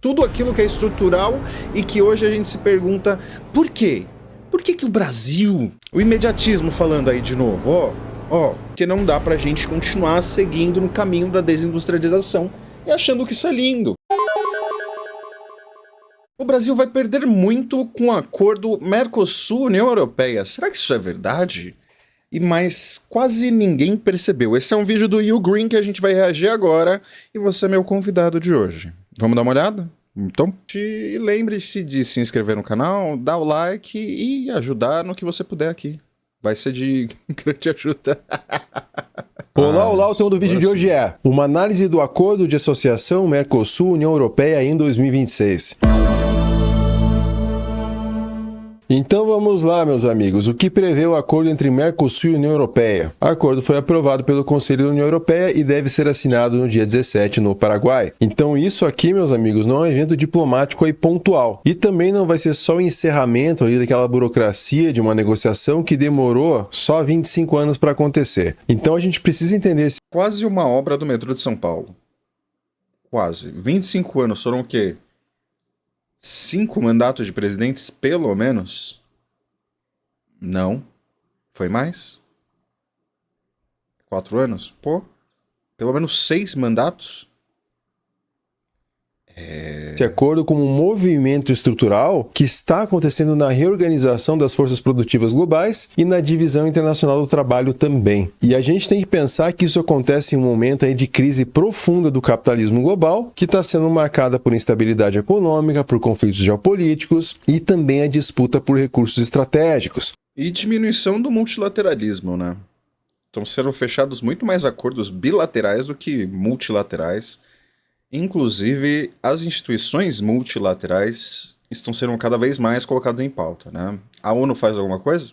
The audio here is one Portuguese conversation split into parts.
Tudo aquilo que é estrutural e que hoje a gente se pergunta, por quê? Por que o Brasil... O imediatismo falando aí de novo, que não dá pra gente continuar seguindo no caminho da desindustrialização e achando que isso é lindo. O Brasil vai perder muito com o acordo Mercosul-União Europeia. Será que isso é verdade? Mas quase ninguém percebeu. Esse é um vídeo do Will Green que a gente vai reagir agora e você é meu convidado de hoje. Vamos dar uma olhada? Então, e lembre-se de se inscrever no canal, dar o like e ajudar no que você puder aqui. Vai ser de grande ajuda. Olá, o tema do vídeo de hoje é uma análise do Acordo de Associação Mercosul-União Europeia em 2026. Então vamos lá, meus amigos. O que prevê o acordo entre Mercosul e União Europeia? O acordo foi aprovado pelo Conselho da União Europeia e deve ser assinado no dia 17 no Paraguai. Então isso aqui, meus amigos, não é um evento diplomático aí pontual. E também não vai ser só o encerramento ali daquela burocracia de uma negociação que demorou só 25 anos para acontecer. Então a gente precisa entender esse... Quase uma obra do metrô de São Paulo. Quase. 25 anos foram o quê? 5 mandatos de presidentes, pelo menos? Não. Foi mais? 4 anos? Pô, pelo menos 6 mandatos? Esse acordo como um movimento estrutural que está acontecendo na reorganização das forças produtivas globais e na divisão internacional do trabalho também. E a gente tem que pensar que isso acontece em um momento aí de crise profunda do capitalismo global, que está sendo marcada por instabilidade econômica, por conflitos geopolíticos e também a disputa por recursos estratégicos. E diminuição do multilateralismo, né? Estão sendo fechados muito mais acordos bilaterais do que multilaterais. Inclusive, as instituições multilaterais estão sendo cada vez mais colocadas em pauta, né? A ONU faz alguma coisa?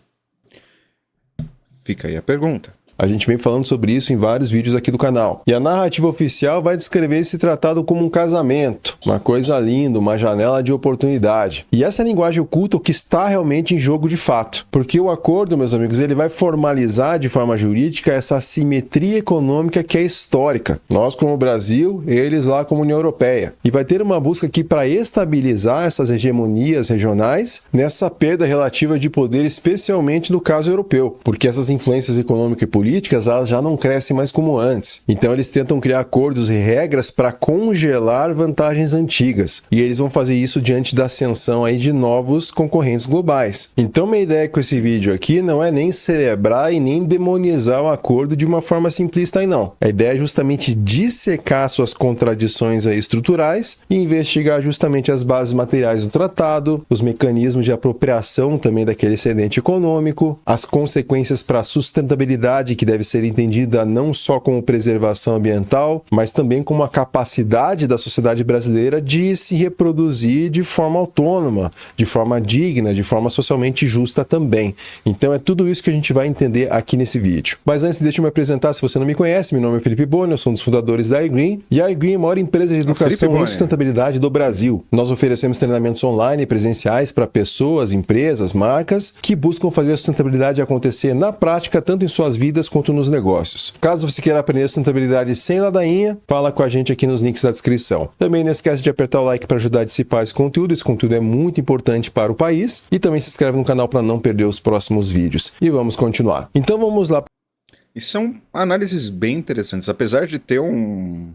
Fica aí a pergunta. A gente vem falando sobre isso em vários vídeos aqui do canal. E a narrativa oficial vai descrever esse tratado como um casamento, uma coisa linda, uma janela de oportunidade. E essa linguagem oculta o que está realmente em jogo de fato. Porque o acordo, meus amigos, ele vai formalizar de forma jurídica essa assimetria econômica que é histórica. Nós como Brasil, eles lá como União Europeia. E vai ter uma busca aqui para estabilizar essas hegemonias regionais nessa perda relativa de poder, especialmente no caso europeu. Porque essas influências econômicas e políticas elas já não crescem mais como antes. Então eles tentam criar acordos e regras para congelar vantagens antigas. E eles vão fazer isso diante da ascensão aí de novos concorrentes globais. Então minha ideia com esse vídeo aqui não é nem celebrar e nem demonizar o acordo de uma forma simplista aí não. A ideia é justamente dissecar suas contradições aí estruturais e investigar justamente as bases materiais do tratado, os mecanismos de apropriação também daquele excedente econômico, as consequências para a sustentabilidade que deve ser entendida não só como preservação ambiental, mas também como a capacidade da sociedade brasileira de se reproduzir de forma autônoma, de forma digna, de forma socialmente justa também. Então é tudo isso que a gente vai entender aqui nesse vídeo. Mas antes, deixa eu me apresentar, se você não me conhece, meu nome é Felipe Boni, eu sou um dos fundadores da iGreen, e a iGreen é a maior empresa de educação e sustentabilidade do Brasil. Nós oferecemos treinamentos online e presenciais para pessoas, empresas, marcas que buscam fazer a sustentabilidade acontecer na prática, tanto em suas vidas quanto nos negócios. Caso você queira aprender sustentabilidade sem ladainha, fala com a gente aqui nos links da descrição. Também não esquece de apertar o like para ajudar a dissipar esse conteúdo é muito importante para o país, e também se inscreve no canal para não perder os próximos vídeos. E vamos continuar. Então vamos lá. E são análises bem interessantes, apesar de ter um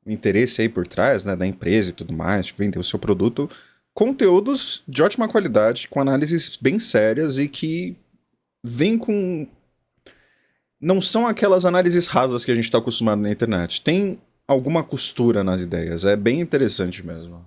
interesse aí por trás, né, da empresa e tudo mais, de vender o seu produto, conteúdos de ótima qualidade, com análises bem sérias e que vêm com... Não são aquelas análises rasas que a gente está acostumado na internet. Tem alguma costura nas ideias. É bem interessante mesmo.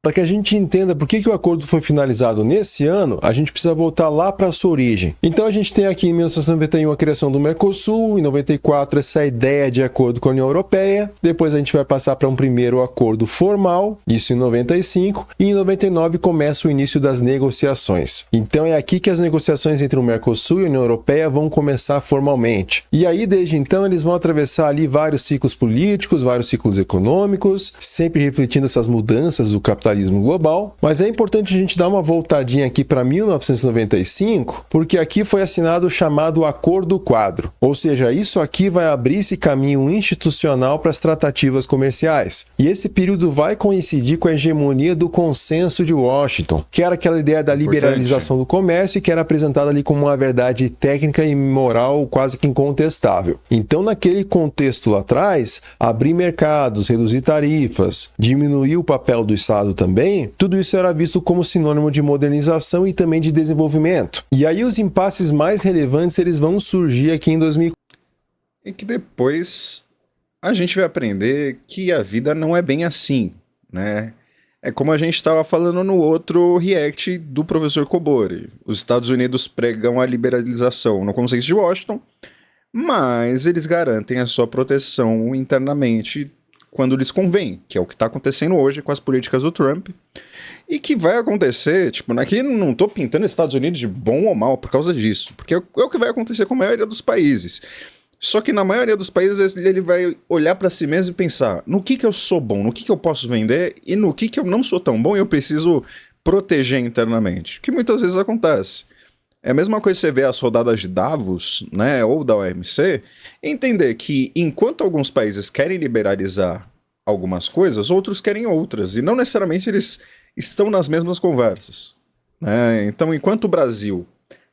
Para que a gente entenda por que o acordo foi finalizado nesse ano, a gente precisa voltar lá para a sua origem. Então a gente tem aqui em 1991 a criação do Mercosul, em 94 essa ideia de acordo com a União Europeia, depois a gente vai passar para um primeiro acordo formal, isso em 95, e em 99 começa o início das negociações. Então é aqui que as negociações entre o Mercosul e a União Europeia vão começar formalmente. E aí desde então eles vão atravessar ali vários ciclos políticos, vários ciclos econômicos, sempre refletindo essas mudanças do capitalismo capitalismo global, mas é importante a gente dar uma voltadinha aqui para 1995, porque aqui foi assinado o chamado Acordo Quadro, ou seja, isso aqui vai abrir esse caminho institucional para as tratativas comerciais. E esse período vai coincidir com a hegemonia do consenso de Washington, que era aquela ideia da liberalização do comércio e que era apresentada ali como uma verdade técnica e moral quase que incontestável. Então, naquele contexto lá atrás, abrir mercados, reduzir tarifas, diminuir o papel do Estado também, tudo isso era visto como sinônimo de modernização e também de desenvolvimento. E aí os impasses mais relevantes eles vão surgir aqui em 2004. E que depois a gente vai aprender que a vida não é bem assim, né? É como a gente estava falando no outro react do professor Kobori. Os Estados Unidos pregam a liberalização no Consenso de Washington, mas eles garantem a sua proteção internamente quando lhes convém, que é o que está acontecendo hoje com as políticas do Trump, e que vai acontecer, tipo, aqui não estou pintando os Estados Unidos de bom ou mal por causa disso, porque é o que vai acontecer com a maioria dos países. Só que na maioria dos países ele vai olhar para si mesmo e pensar no que eu sou bom, no que eu posso vender e no que eu não sou tão bom e eu preciso proteger internamente, que muitas vezes acontece. É a mesma coisa que você vê as rodadas de Davos, né, ou da OMC, entender que enquanto alguns países querem liberalizar algumas coisas, outros querem outras, e não necessariamente eles estão nas mesmas conversas, né? Então, enquanto o Brasil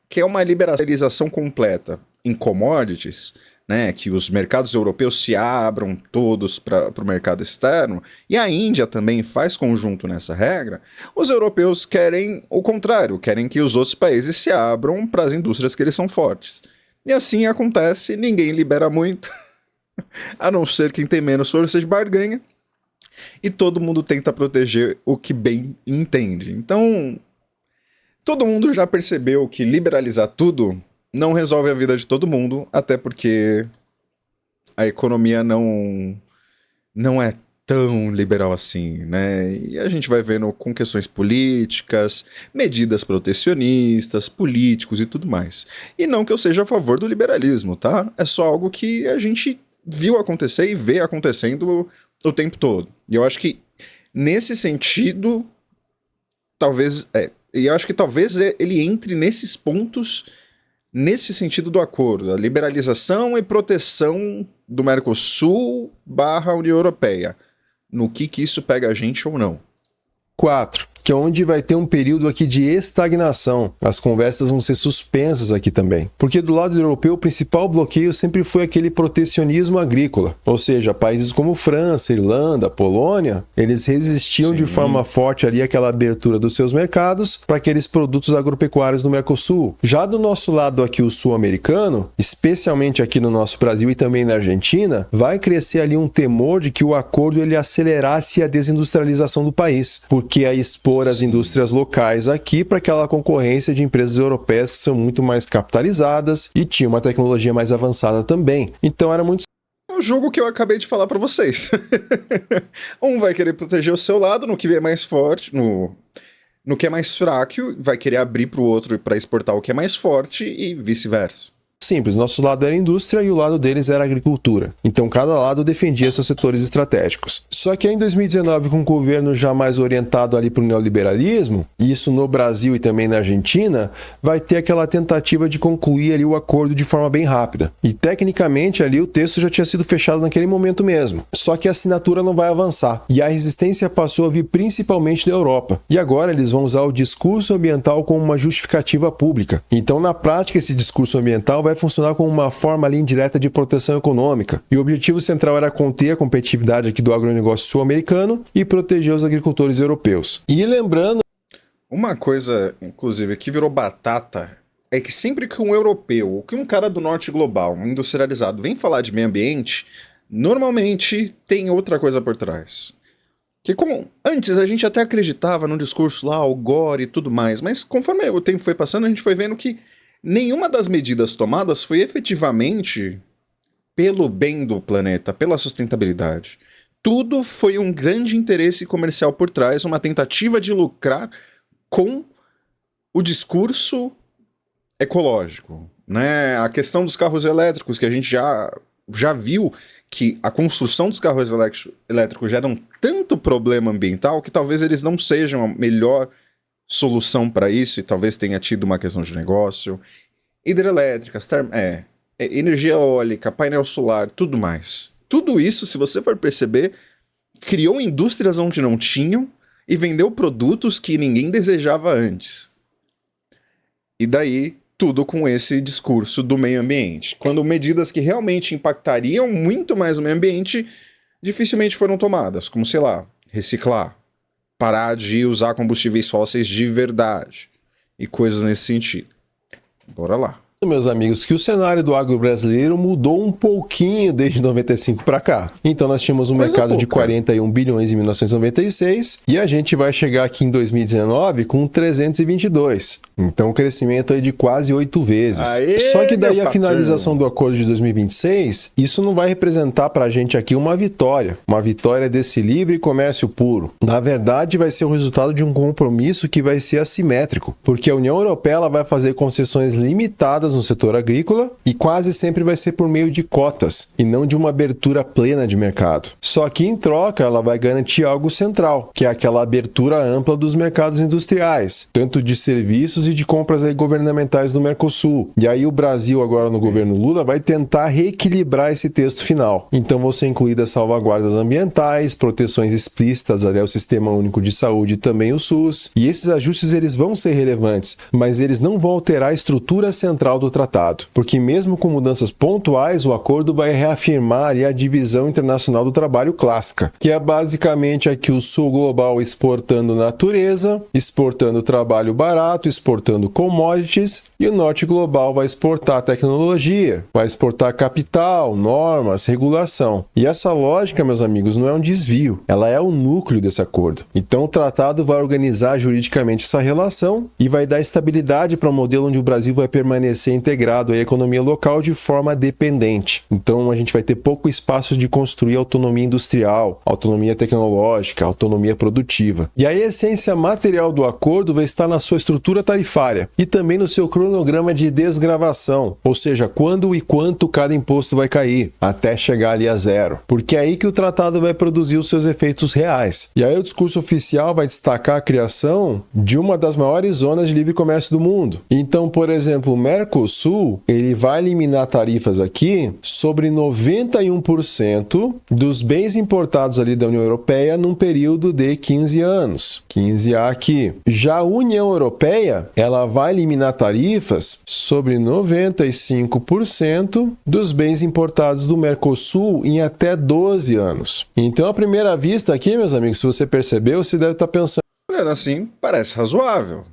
quer uma liberalização completa em commodities, né, que os mercados europeus se abram todos para o mercado externo, e a Índia também faz conjunto nessa regra, os europeus querem o contrário, querem que os outros países se abram para as indústrias que eles são fortes. E assim acontece, ninguém libera muito, a não ser quem tem menos força de barganha, e todo mundo tenta proteger o que bem entende. Então, todo mundo já percebeu que liberalizar tudo não resolve a vida de todo mundo, até porque a economia não é tão liberal assim, né? E a gente vai vendo com questões políticas, medidas protecionistas, políticos e tudo mais. E não que eu seja a favor do liberalismo, tá? É só algo que a gente viu acontecer e vê acontecendo o tempo todo. E eu acho que, nesse sentido, talvez ele entre nesses pontos, nesse sentido do acordo, a liberalização e proteção do Mercosul / União Europeia. No que isso pega a gente ou não. 4. Que é onde vai ter um período aqui de estagnação. As conversas vão ser suspensas aqui também. Porque do lado europeu, o principal bloqueio sempre foi aquele protecionismo agrícola. Ou seja, países como França, Irlanda, Polônia, eles resistiam de forma forte ali àquela abertura dos seus mercados para aqueles produtos agropecuários do Mercosul. Já do nosso lado aqui, o sul-americano, especialmente aqui no nosso Brasil e também na Argentina, vai crescer ali um temor de que o acordo ele acelerasse a desindustrialização do país. Porque a expor as indústrias locais aqui para aquela concorrência de empresas europeias que são muito mais capitalizadas e tinham uma tecnologia mais avançada também. Então era muito... É o jogo que eu acabei de falar para vocês. Um vai querer proteger o seu lado no que é mais forte, no que é mais fraco, vai querer abrir para o outro para exportar o que é mais forte e vice-versa. Simples, nosso lado era indústria e o lado deles era agricultura. Então cada lado defendia seus setores estratégicos. Só que aí em 2019, com o governo já mais orientado ali para o neoliberalismo, e isso no Brasil e também na Argentina, vai ter aquela tentativa de concluir ali o acordo de forma bem rápida. E tecnicamente ali o texto já tinha sido fechado naquele momento mesmo. Só que a assinatura não vai avançar. E a resistência passou a vir principalmente da Europa. E agora eles vão usar o discurso ambiental como uma justificativa pública. Então na prática esse discurso ambiental vai funcionar como uma forma ali indireta de proteção econômica. E o objetivo central era conter a competitividade aqui do agronegócio sul-americano e proteger os agricultores europeus. E lembrando... Uma coisa, inclusive, que virou batata é que sempre que um europeu ou que um cara do norte global, um industrializado, vem falar de meio ambiente, normalmente tem outra coisa por trás. Que como antes a gente até acreditava no discurso lá, o Gore e tudo mais, mas conforme o tempo foi passando, a gente foi vendo que nenhuma das medidas tomadas foi efetivamente pelo bem do planeta, pela sustentabilidade. Tudo foi um grande interesse comercial por trás, uma tentativa de lucrar com o discurso ecológico, né? A questão dos carros elétricos, que a gente já já viu que a construção dos carros elétricos gera tanto problema ambiental que talvez eles não sejam a melhor solução para isso, e talvez tenha tido uma questão de negócio. Hidrelétricas, energia eólica, painel solar, tudo mais. Tudo isso, se você for perceber, criou indústrias onde não tinham e vendeu produtos que ninguém desejava antes. E daí, tudo com esse discurso do meio ambiente. Quando medidas que realmente impactariam muito mais o meio ambiente, dificilmente foram tomadas, como, sei lá, reciclar, parar de usar combustíveis fósseis de verdade e coisas nesse sentido. Bora lá. Meus amigos, que o cenário do agro brasileiro mudou um pouquinho desde 95 para cá. Então nós tínhamos um mercado de 41 bilhões em 1996 e a gente vai chegar aqui em 2019 com 322. Então um crescimento aí de quase 8 vezes. Aê, só que daí a patrão. finalização do acordo de 2026, isso não vai representar para a gente aqui uma vitória desse livre comércio puro. Na verdade, vai ser o resultado de um compromisso que vai ser assimétrico, porque a União Europeia ela vai fazer concessões limitadas no setor agrícola e quase sempre vai ser por meio de cotas e não de uma abertura plena de mercado. Só que em troca ela vai garantir algo central, que é aquela abertura ampla dos mercados industriais, tanto de serviços e de compras aí governamentais do Mercosul. E aí o Brasil agora no governo Lula vai tentar reequilibrar esse texto final. Então vão ser incluídas salvaguardas ambientais, proteções explícitas ali ao Sistema Único de Saúde e também o SUS. E esses ajustes eles vão ser relevantes, mas eles não vão alterar a estrutura central do tratado, porque mesmo com mudanças pontuais, o acordo vai reafirmar ali a divisão internacional do trabalho clássica, que é basicamente aqui o sul global exportando natureza, exportando trabalho barato, exportando commodities, e o norte global vai exportar tecnologia, vai exportar capital, normas, regulação. E essa lógica, meus amigos, não é um desvio, ela é o núcleo desse acordo. Então o tratado vai organizar juridicamente essa relação e vai dar estabilidade para um modelo onde o Brasil vai permanecer integrado à economia local de forma dependente. Então a gente vai ter pouco espaço de construir autonomia industrial, autonomia tecnológica, autonomia produtiva. E a essência material do acordo vai estar na sua estrutura tarifária e também no seu cronograma de desgravação, ou seja, quando e quanto cada imposto vai cair, até chegar ali a zero. Porque é aí que o tratado vai produzir os seus efeitos reais. E aí o discurso oficial vai destacar a criação de uma das maiores zonas de livre comércio do mundo. Então, por exemplo, o Mercosul, ele vai eliminar tarifas aqui sobre 91% dos bens importados ali da União Europeia num período de 15 anos. 15A aqui. Já a União Europeia, ela vai eliminar tarifas sobre 95% dos bens importados do Mercosul em até 12 anos. Então, à primeira vista aqui, meus amigos, se você percebeu, você deve estar pensando, Olhando assim, parece razoável.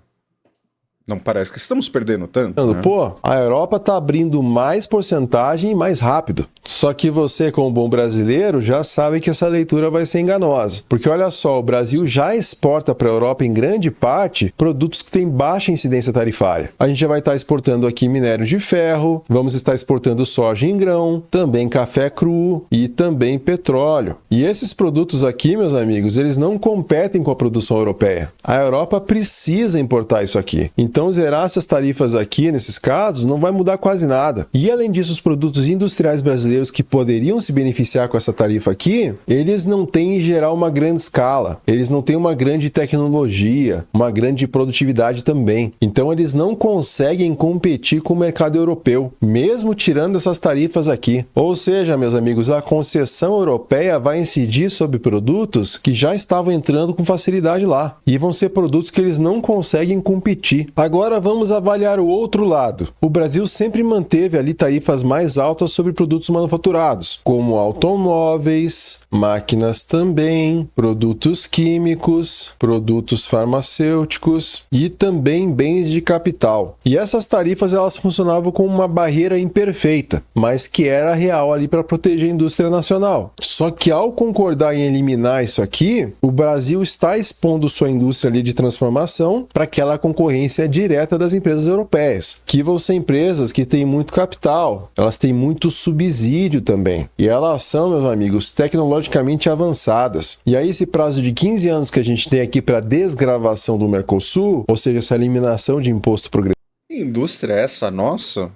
Não parece que estamos perdendo tanto, né? pô, a Europa está abrindo mais porcentagem e mais rápido. Só que você, como bom brasileiro, já sabe que essa leitura vai ser enganosa. Porque olha só, o Brasil já exporta para a Europa, em grande parte, produtos que têm baixa incidência tarifária. A gente já vai estar exportando aqui minério de ferro, vamos estar exportando soja em grão, também café cru e também petróleo. E esses produtos aqui, meus amigos, eles não competem com a produção europeia. A Europa precisa importar isso aqui. Então, zerar essas tarifas aqui, nesses casos, não vai mudar quase nada. E, além disso, os produtos industriais brasileiros que poderiam se beneficiar com essa tarifa aqui, eles não têm, em geral, uma grande escala. Eles não têm uma grande tecnologia, uma grande produtividade também. Então, eles não conseguem competir com o mercado europeu, mesmo tirando essas tarifas aqui. Ou seja, meus amigos, a concessão europeia vai incidir sobre produtos que já estavam entrando com facilidade lá. E vão ser produtos que eles não conseguem competir. Agora vamos avaliar o outro lado. O Brasil sempre manteve ali tarifas mais altas sobre produtos manufaturados, como automóveis, máquinas também, produtos químicos, produtos farmacêuticos e também bens de capital. E essas tarifas elas funcionavam como uma barreira imperfeita, mas que era real ali para proteger a indústria nacional. Só que ao concordar em eliminar isso aqui, o Brasil está expondo sua indústria ali de transformação para aquela concorrência direta das empresas europeias, que vão ser empresas que têm muito capital, elas têm muito subsídio também, e elas são, meus amigos, tecnologicamente avançadas. E aí esse prazo de 15 anos que a gente tem aqui para desgravação do Mercosul, ou seja, essa eliminação de imposto progressivo. Que indústria é essa nossa?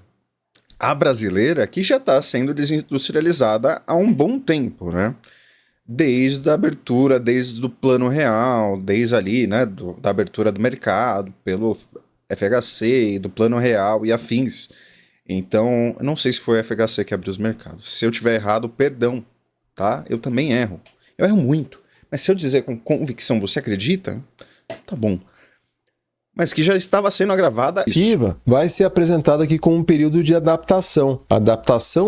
A brasileira, que já está sendo desindustrializada há um bom tempo, né? Desde a abertura, desde o Plano Real, desde ali, né, da abertura do mercado, pelo FHC, do Plano Real e afins. Então, eu não sei se foi o FHC que abriu os mercados. Se eu tiver errado, perdão, tá? Eu também erro. Eu erro muito. Mas se eu dizer com convicção, você acredita? Tá bom. Mas que já estava sendo agravada. Vai ser apresentada aqui como um período de adaptação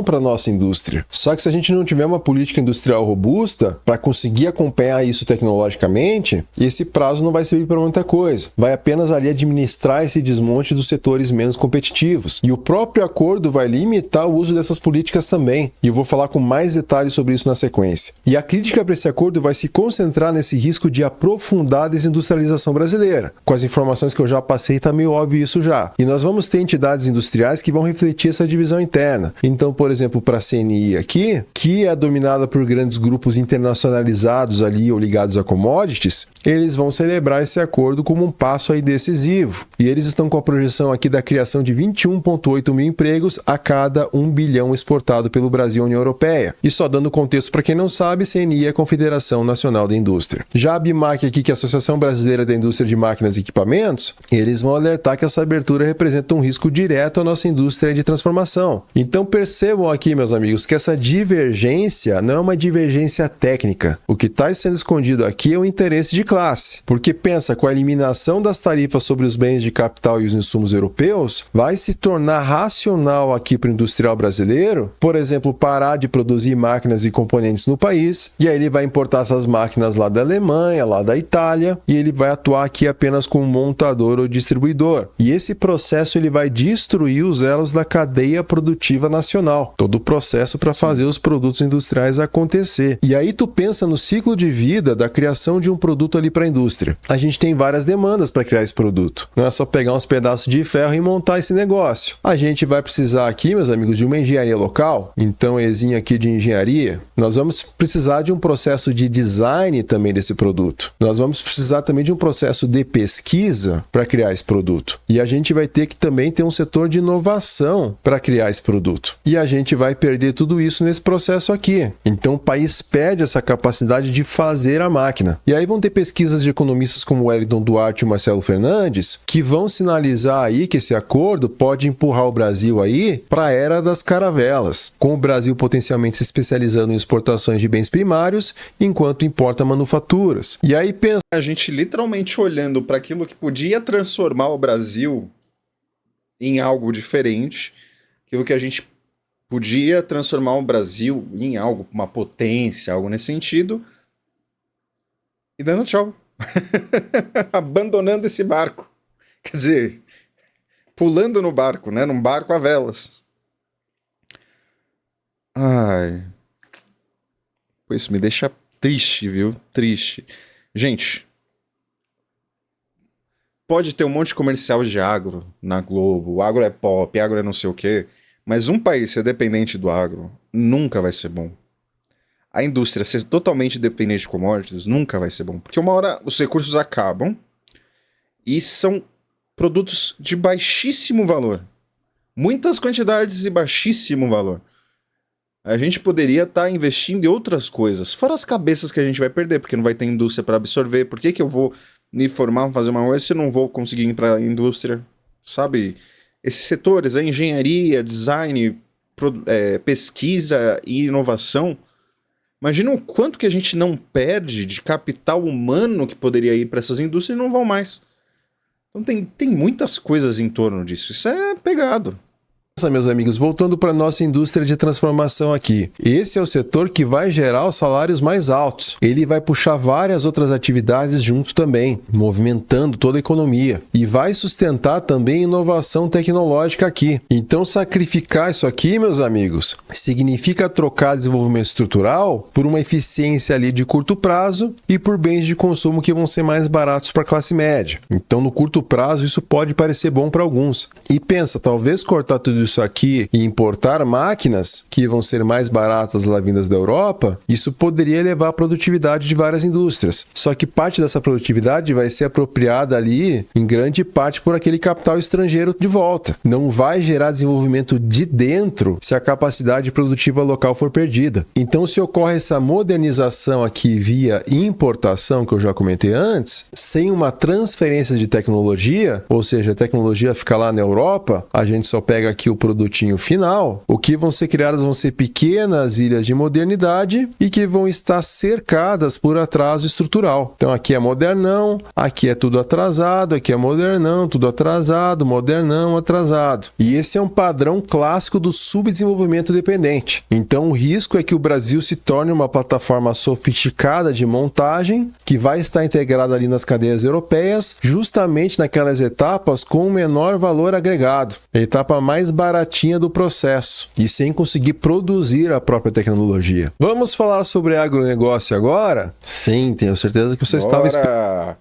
para a nossa indústria. Só que se a gente não tiver uma política industrial robusta para conseguir acompanhar isso tecnologicamente, esse prazo não vai servir para muita coisa. Vai apenas ali administrar esse desmonte dos setores menos competitivos. E o próprio acordo vai limitar o uso dessas políticas também. E eu vou falar com mais detalhes sobre isso na sequência. E a crítica para esse acordo vai se concentrar nesse risco de aprofundar a desindustrialização brasileira. Com as informações que eu já passei, tá meio óbvio isso já. E nós vamos ter entidades industriais que vão refletir essa divisão interna. Então, por exemplo, para a CNI aqui, que é dominada por grandes grupos internacionalizados ali ou ligados a commodities, eles vão celebrar esse acordo como um passo aí decisivo. E eles estão com a projeção aqui da criação de 21,8 mil empregos a cada 1 bilhão exportado pelo Brasil à União Europeia. E só dando contexto para quem não sabe, CNI é a Confederação Nacional da Indústria. Já a ABMAC aqui, que é a Associação Brasileira da Indústria de Máquinas e Equipamentos, eles vão alertar que essa abertura representa um risco direto à nossa indústria de transformação. Então percebam aqui, meus amigos, que essa divergência não é uma divergência técnica. O que está sendo escondido aqui é o interesse de classe. Porque pensa, com a eliminação das tarifas sobre os bens de capital e os insumos europeus, vai se tornar racional aqui para o industrial brasileiro, por exemplo, parar de produzir máquinas e componentes no país, e aí ele vai importar essas máquinas lá da Alemanha, lá da Itália, e ele vai atuar aqui apenas como montador ou distribuidor. E esse processo ele vai destruir os elos da cadeia produtiva nacional. Todo o processo para fazer os produtos industriais acontecer. E aí tu pensa no ciclo de vida da criação de um produto ali para a indústria. A gente tem várias demandas para criar esse produto. Não é só pegar uns pedaços de ferro e montar esse negócio. A gente vai precisar aqui, meus amigos, de uma engenharia local. Então, exinho aqui de engenharia. Nós vamos precisar de um processo de design também desse produto. Nós vamos precisar também de um processo de pesquisa para criar esse produto. E a gente vai ter que também ter um setor de inovação para criar esse produto. E a gente vai perder tudo isso nesse processo aqui. Então o país perde essa capacidade de fazer a máquina. E aí vão ter pesquisas de economistas como Wellington Duarte e Marcelo Fernandes que vão sinalizar aí que esse acordo pode empurrar o Brasil aí para a era das caravelas, com o Brasil potencialmente se especializando em exportações de bens primários enquanto importa manufaturas. E aí pensa a gente literalmente olhando para aquilo que podia transformar o Brasil em algo diferente, aquilo que a gente podia transformar o Brasil em algo, uma potência, algo nesse sentido, e dando tchau. Abandonando esse barco. Quer dizer, pulando no barco, né? Num barco a velas. Ai. Pô, isso me deixa triste, viu? Triste. Gente, pode ter um monte de comercial de agro na Globo, o agro é pop, agro é não sei o quê, mas um país ser dependente do agro nunca vai ser bom. A indústria ser totalmente dependente de commodities nunca vai ser bom, porque uma hora os recursos acabam e são produtos de baixíssimo valor. Muitas quantidades e baixíssimo valor. A gente poderia estar investindo em outras coisas, fora as cabeças que a gente vai perder, porque não vai ter indústria para absorver. Por que eu vou me formar, fazer uma coisa, se eu não vou conseguir ir para a indústria? Sabe? Esses setores, a engenharia, design, pesquisa e inovação, imagina o quanto que a gente não perde de capital humano que poderia ir para essas indústrias e não vão mais. Então tem muitas coisas em torno disso. Isso é pegado. Meus amigos, voltando para a nossa indústria de transformação aqui. Esse é o setor que vai gerar os salários mais altos. Ele vai puxar várias outras atividades junto também, movimentando toda a economia. E vai sustentar também inovação tecnológica aqui. Então, sacrificar isso aqui, meus amigos, significa trocar desenvolvimento estrutural por uma eficiência ali de curto prazo e por bens de consumo que vão ser mais baratos para a classe média. Então, no curto prazo, isso pode parecer bom para alguns. E pensa, talvez cortar tudo isso isso aqui e importar máquinas que vão ser mais baratas lá vindas da Europa, isso poderia elevar a produtividade de várias indústrias. Só que parte dessa produtividade vai ser apropriada ali, em grande parte, por aquele capital estrangeiro de volta. Não vai gerar desenvolvimento de dentro se a capacidade produtiva local for perdida. Então, se ocorre essa modernização aqui via importação, que eu já comentei antes, sem uma transferência de tecnologia, ou seja, a tecnologia fica lá na Europa, a gente só pega aqui o produtinho final, o que vão ser criadas vão ser pequenas ilhas de modernidade e que vão estar cercadas por atraso estrutural. Então aqui é modernão, aqui é tudo atrasado, aqui é modernão, tudo atrasado, modernão, atrasado. E esse é um padrão clássico do subdesenvolvimento dependente. Então o risco é que o Brasil se torne uma plataforma sofisticada de montagem que vai estar integrada ali nas cadeias europeias, justamente naquelas etapas com o menor valor agregado, a etapa mais baratinha do processo, e sem conseguir produzir a própria tecnologia. Vamos falar sobre agronegócio agora? Sim, tenho certeza que você estava esperando.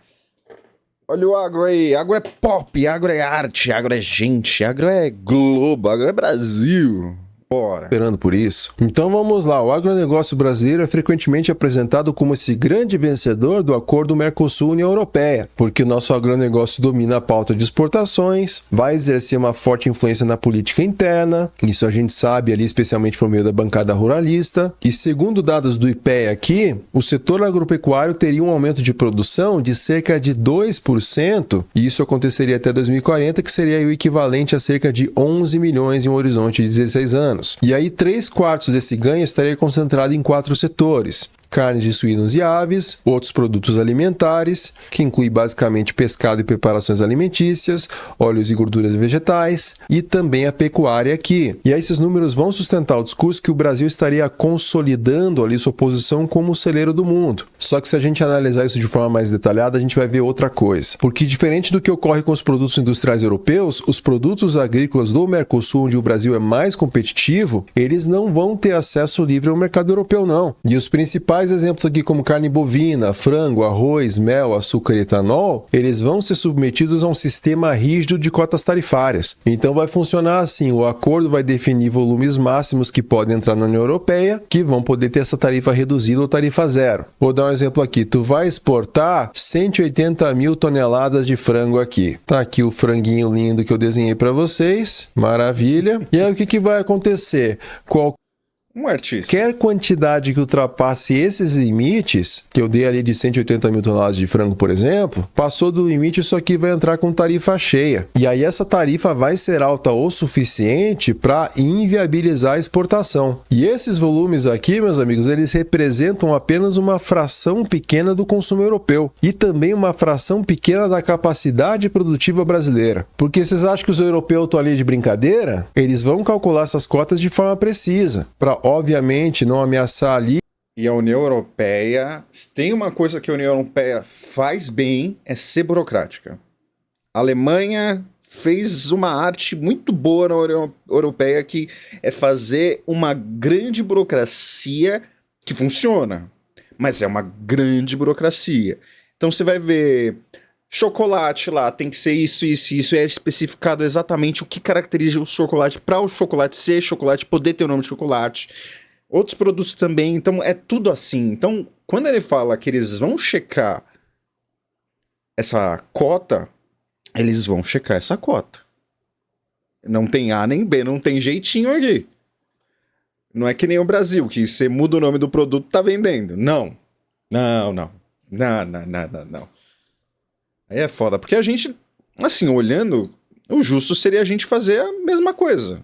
Olha o agro aí, agro é pop, agro é arte, agro é gente, agro é globo, agro é Brasil. Bora. Esperando por isso. Então vamos lá, o agronegócio brasileiro é frequentemente apresentado como esse grande vencedor do acordo Mercosul-União Europeia, porque o nosso agronegócio domina a pauta de exportações, vai exercer uma forte influência na política interna, isso a gente sabe ali especialmente por meio da bancada ruralista, e segundo dados do IPEA aqui, o setor agropecuário teria um aumento de produção de cerca de 2%, e isso aconteceria até 2040, que seria o equivalente a cerca de 11 milhões em um horizonte de 16 anos. E aí 3/4 desse ganho estaria concentrado em 4 setores: carnes de suínos e aves, outros produtos alimentares, que inclui basicamente pescado e preparações alimentícias, óleos e gorduras vegetais, e também a pecuária aqui. E aí esses números vão sustentar o discurso que o Brasil estaria consolidando ali sua posição como o celeiro do mundo. Só que se a gente analisar isso de forma mais detalhada, a gente vai ver outra coisa. Porque diferente do que ocorre com os produtos industriais europeus, os produtos agrícolas do Mercosul, onde o Brasil é mais competitivo, eles não vão ter acesso livre ao mercado europeu, não. E os principais exemplos aqui, como carne bovina, frango, arroz, mel, açúcar e etanol, eles vão ser submetidos a um sistema rígido de cotas tarifárias. Então vai funcionar assim: o acordo vai definir volumes máximos que podem entrar na União Europeia, que vão poder ter essa tarifa reduzida ou tarifa zero. Vou dar um exemplo aqui: tu vai exportar 180 mil toneladas de frango aqui. Tá aqui o franguinho lindo que eu desenhei para vocês, maravilha. E aí o que vai acontecer? Um artista. Qualquer quantidade que ultrapasse esses limites, que eu dei ali de 180 mil toneladas de frango, por exemplo, passou do limite, isso aqui vai entrar com tarifa cheia. E aí essa tarifa vai ser alta o suficiente para inviabilizar a exportação. E esses volumes aqui, meus amigos, eles representam apenas uma fração pequena do consumo europeu e também uma fração pequena da capacidade produtiva brasileira. Porque vocês acham que os europeus estão ali de brincadeira? Eles vão calcular essas cotas de forma precisa, para obviamente não ameaçar ali. E a União Europeia, tem uma coisa que a União Europeia faz bem, é ser burocrática. A Alemanha fez uma arte muito boa na União Europeia, que é fazer uma grande burocracia que funciona, mas é uma grande burocracia. Então você vai ver chocolate lá, tem que ser isso, isso, isso, é especificado exatamente o que caracteriza o chocolate para o chocolate ser chocolate, poder ter o nome de chocolate. Outros produtos também, então é tudo assim. Então, quando ele fala que eles vão checar essa cota, eles vão checar essa cota. Não tem A nem B, não tem jeitinho aqui. Não é que nem o Brasil, que você muda o nome do produto, tá vendendo. Não. Não. Aí é foda, porque a gente, assim, olhando, o justo seria a gente fazer a mesma coisa.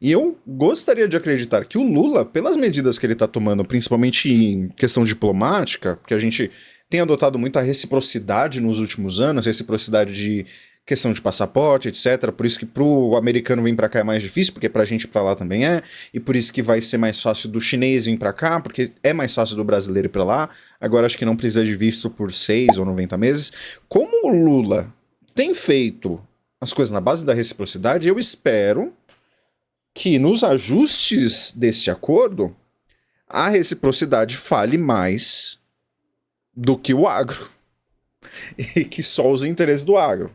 E eu gostaria de acreditar que o Lula, pelas medidas que ele tá tomando, principalmente em questão diplomática, porque a gente tem adotado muita reciprocidade nos últimos anos, reciprocidade de questão de passaporte, etc. Por isso que pro americano vir pra cá é mais difícil, porque pra gente ir pra lá também é. E por isso que vai ser mais fácil do chinês vir pra cá, porque é mais fácil do brasileiro ir pra lá. Agora acho que não precisa de visto por 6 ou 90 meses. Como o Lula tem feito as coisas na base da reciprocidade, eu espero que nos ajustes deste acordo a reciprocidade fale mais do que o agro. E que só os interesses do agro.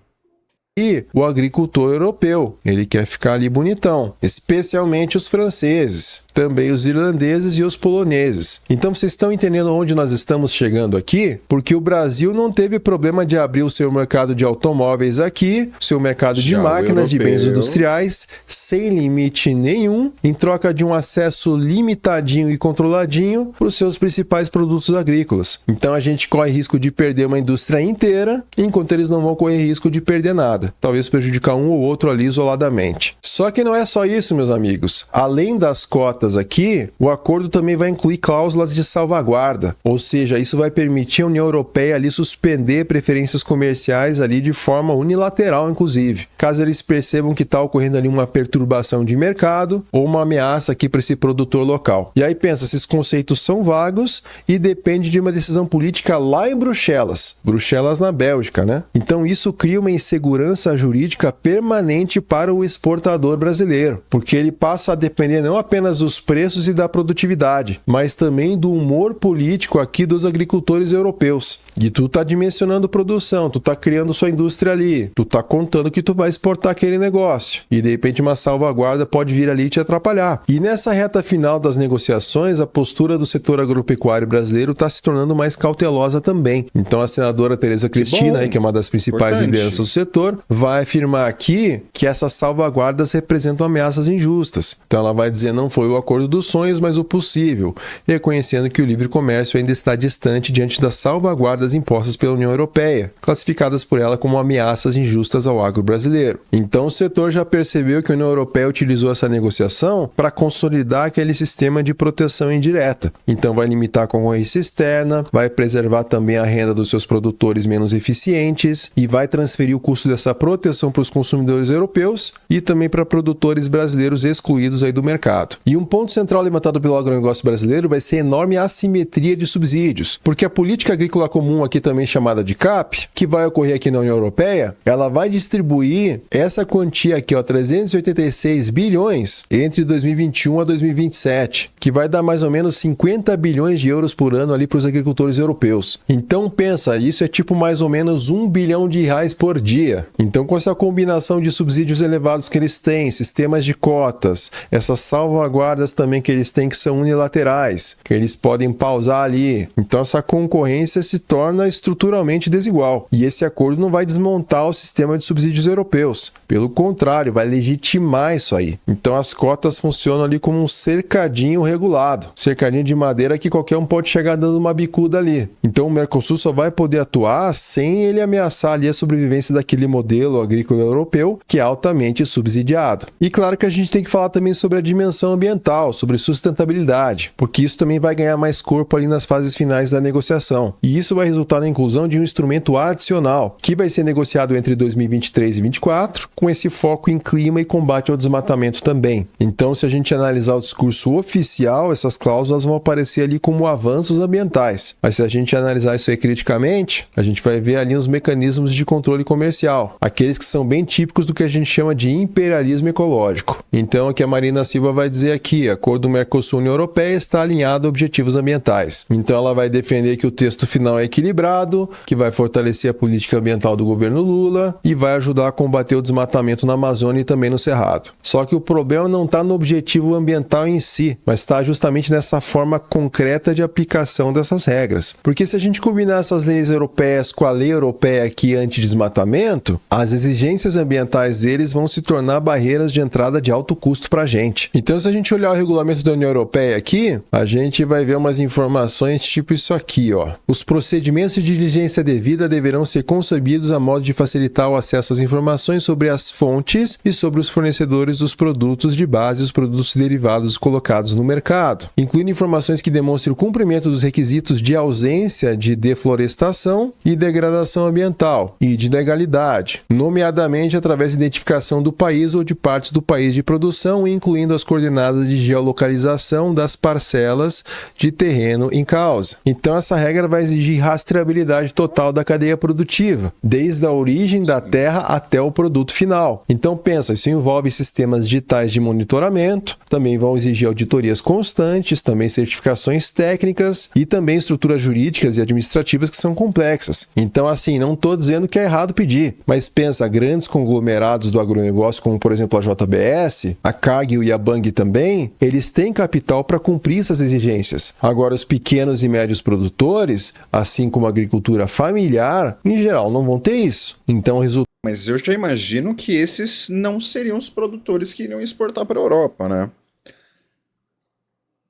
E o agricultor europeu, ele quer ficar ali bonitão, especialmente os franceses, também os irlandeses e os poloneses. Então vocês estão entendendo onde nós estamos chegando aqui? Porque o Brasil não teve problema de abrir o seu mercado de automóveis aqui, seu mercado de máquinas, de bens industriais, sem limite nenhum, em troca de um acesso limitadinho e controladinho para os seus principais produtos agrícolas. Então a gente corre risco de perder uma indústria inteira, enquanto eles não vão correr risco de perder nada. Talvez prejudicar um ou outro ali isoladamente. Só que não é só isso, meus amigos. Além das cotas aqui, o acordo também vai incluir cláusulas de salvaguarda. Ou seja, isso vai permitir a União Europeia ali suspender preferências comerciais ali de forma unilateral, inclusive. Caso eles percebam que está ocorrendo ali uma perturbação de mercado ou uma ameaça aqui para esse produtor local. E aí pensa, esses conceitos são vagos e depende de uma decisão política lá em Bruxelas. Bruxelas na Bélgica, né? Então isso cria uma insegurança jurídica permanente para o exportador brasileiro, porque ele passa a depender não apenas dos preços e da produtividade, mas também do humor político aqui dos agricultores europeus. E tu tá dimensionando produção, tu tá criando sua indústria ali, tu tá contando que tu vai exportar aquele negócio. E de repente uma salvaguarda pode vir ali e te atrapalhar. E nessa reta final das negociações, a postura do setor agropecuário brasileiro está se tornando mais cautelosa também. Então a senadora Tereza Cristina, aí, que é uma das principais lideranças do setor, vai afirmar aqui que essas salvaguardas representam ameaças injustas. Então ela vai dizer não foi o acordo dos sonhos, mas o possível, reconhecendo que o livre comércio ainda está distante diante das salvaguardas impostas pela União Europeia, classificadas por ela como ameaças injustas ao agro brasileiro. Então o setor já percebeu que a União Europeia utilizou essa negociação para consolidar aquele sistema de proteção indireta. Então vai limitar a concorrência externa, vai preservar também a renda dos seus produtores menos eficientes e vai transferir o custo dessa proteção para os consumidores europeus e também para produtores brasileiros excluídos aí do mercado. E um ponto central levantado pelo agronegócio brasileiro vai ser a enorme assimetria de subsídios, porque a política agrícola comum, aqui também chamada de CAP, que vai ocorrer aqui na União Europeia, ela vai distribuir essa quantia aqui, ó, 386 bilhões entre 2021 a 2027, que vai dar mais ou menos 50 bilhões de euros por ano ali para os agricultores europeus. Então pensa, isso é tipo mais ou menos 1 bilhão de reais por dia. Então com essa combinação de subsídios elevados que eles têm, sistemas de cotas, essas salvaguardas também que eles têm que são unilaterais, que eles podem pausar ali. Então essa concorrência se torna estruturalmente desigual. E esse acordo não vai desmontar o sistema de subsídios europeus. Pelo contrário, vai legitimar isso aí. Então as cotas funcionam ali como um cercadinho regulado. Cercadinho de madeira que qualquer um pode chegar dando uma bicuda ali. Então o Mercosul só vai poder atuar sem ele ameaçar ali a sobrevivência daquele modelo agrícola europeu que é altamente subsidiado. E claro que a gente tem que falar também sobre a dimensão ambiental, sobre sustentabilidade, porque isso também vai ganhar mais corpo ali nas fases finais da negociação. E isso vai resultar na inclusão de um instrumento adicional, que vai ser negociado entre 2023 e 2024, com esse foco em clima e combate ao desmatamento também. Então, se a gente analisar o discurso oficial, essas cláusulas vão aparecer ali como avanços ambientais. Mas se a gente analisar isso aí criticamente, a gente vai ver ali os mecanismos de controle comercial, aqueles que são bem típicos do que a gente chama de imperialismo ecológico. Então, o que a Marina Silva vai dizer aqui, a acordo Mercosul-União Europeia está alinhado a objetivos ambientais. Então, ela vai defender que o texto final é equilibrado, que vai fortalecer a política ambiental do governo Lula e vai ajudar a combater o desmatamento na Amazônia e também no Cerrado. Só que o problema não está no objetivo ambiental em si, mas está justamente nessa forma concreta de aplicação dessas regras. Porque se a gente combinar essas leis europeias com a lei europeia aqui anti-desmatamento, as exigências ambientais deles vão se tornar barreiras de entrada de alto custo para a gente. Então, se a gente olhar o regulamento da União Europeia aqui, a gente vai ver umas informações tipo isso aqui, ó. Os procedimentos de diligência devida deverão ser concebidos a modo de facilitar o acesso às informações sobre as fontes e sobre os fornecedores dos produtos de base e os produtos derivados colocados no mercado, incluindo informações que demonstrem o cumprimento dos requisitos de ausência de deflorestação e degradação ambiental e de legalidade, nomeadamente através da identificação do país ou de partes do país de produção, incluindo as coordenadas de geolocalização das parcelas de terreno em causa. Então, essa regra vai exigir rastreabilidade total da cadeia produtiva, desde a origem da terra até o produto final. Então, pensa, isso envolve sistemas digitais de monitoramento, também vão exigir auditorias constantes, também certificações técnicas e também estruturas jurídicas e administrativas que são complexas. Então, assim, não estou dizendo que é errado pedir, mas Mas pensa, grandes conglomerados do agronegócio, como por exemplo a JBS, a Cargill e a Bunge também, eles têm capital para cumprir essas exigências. Agora, os pequenos e médios produtores, assim como a agricultura familiar, em geral não vão ter isso. Então, o resultado... Mas eu já imagino que esses não seriam os produtores que iriam exportar para a Europa, né?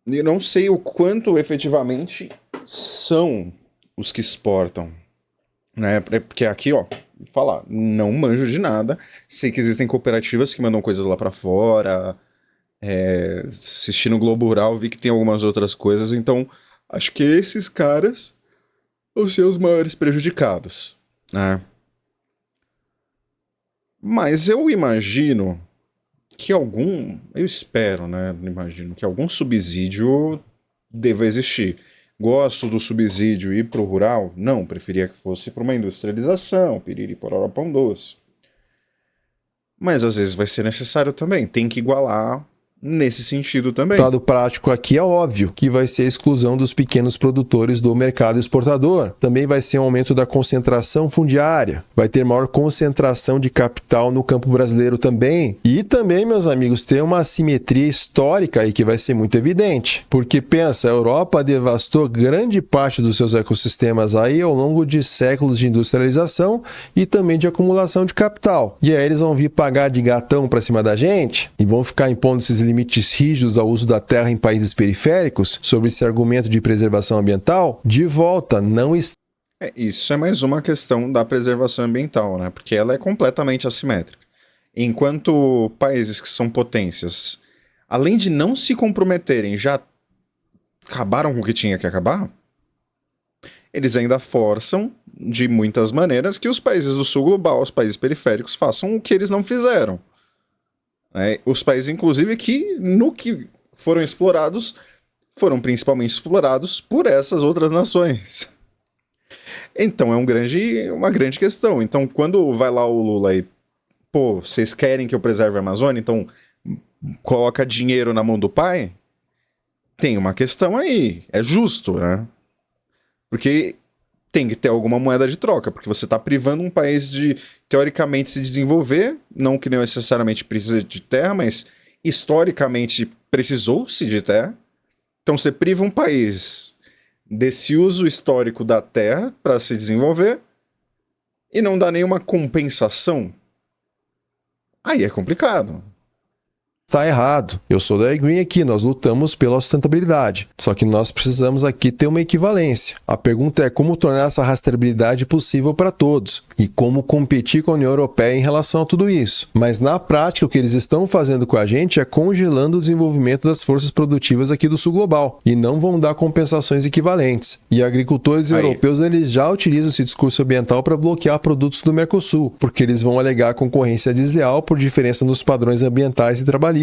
Eu não sei o quanto efetivamente são os que exportam, né? Porque aqui, ó, vou falar, não manjo de nada. Sei que existem cooperativas que mandam coisas lá para fora. Assistindo o Globo Rural, vi que tem algumas outras coisas. Então, acho que esses caras vão ser os maiores prejudicados, né? Mas eu imagino que eu espero, né? Imagino que algum subsídio deva existir. Gosto do subsídio ir para o rural? Não, preferia que fosse para uma industrialização, piriri, pororó, pão doce. Mas às vezes vai ser necessário também, tem que igualar nesse sentido também. O lado prático aqui é óbvio, que vai ser a exclusão dos pequenos produtores do mercado exportador. Também vai ser um aumento da concentração fundiária. Vai ter maior concentração de capital no campo brasileiro também. E também, meus amigos, tem uma assimetria histórica aí que vai ser muito evidente. Porque pensa, a Europa devastou grande parte dos seus ecossistemas aí ao longo de séculos de industrialização e também de acumulação de capital. E aí eles vão vir pagar de gatão para cima da gente e vão ficar impondo esses limites rígidos ao uso da terra em países periféricos, sobre esse argumento de preservação ambiental, de volta, não está... Isso é mais uma questão da preservação ambiental, né? Porque ela é completamente assimétrica. Enquanto países que são potências, além de não se comprometerem, já acabaram com o que tinha que acabar, eles ainda forçam, de muitas maneiras, que os países do sul global, os países periféricos, façam o que eles não fizeram. Os países, inclusive, que no que foram explorados, foram principalmente explorados por essas outras nações. Então é uma grande questão. Então quando vai lá o Lula e, pô, vocês querem que eu preserve a Amazônia, então coloca dinheiro na mão do pai, tem uma questão aí. É justo, né? Porque tem que ter alguma moeda de troca, porque você está privando um país de, teoricamente, se desenvolver, não que necessariamente precisa de terra, mas historicamente precisou-se de terra. Então você priva um país desse uso histórico da terra para se desenvolver e não dá nenhuma compensação. Aí é complicado. Está errado. Eu sou da Green aqui, nós lutamos pela sustentabilidade. Só que nós precisamos aqui ter uma equivalência. A pergunta é como tornar essa rastreabilidade possível para todos e como competir com a União Europeia em relação a tudo isso. Mas na prática o que eles estão fazendo com a gente é congelando o desenvolvimento das forças produtivas aqui do sul global e não vão dar compensações equivalentes. E agricultores europeus eles já utilizam esse discurso ambiental para bloquear produtos do Mercosul, porque eles vão alegar concorrência desleal por diferença nos padrões ambientais e trabalhistas.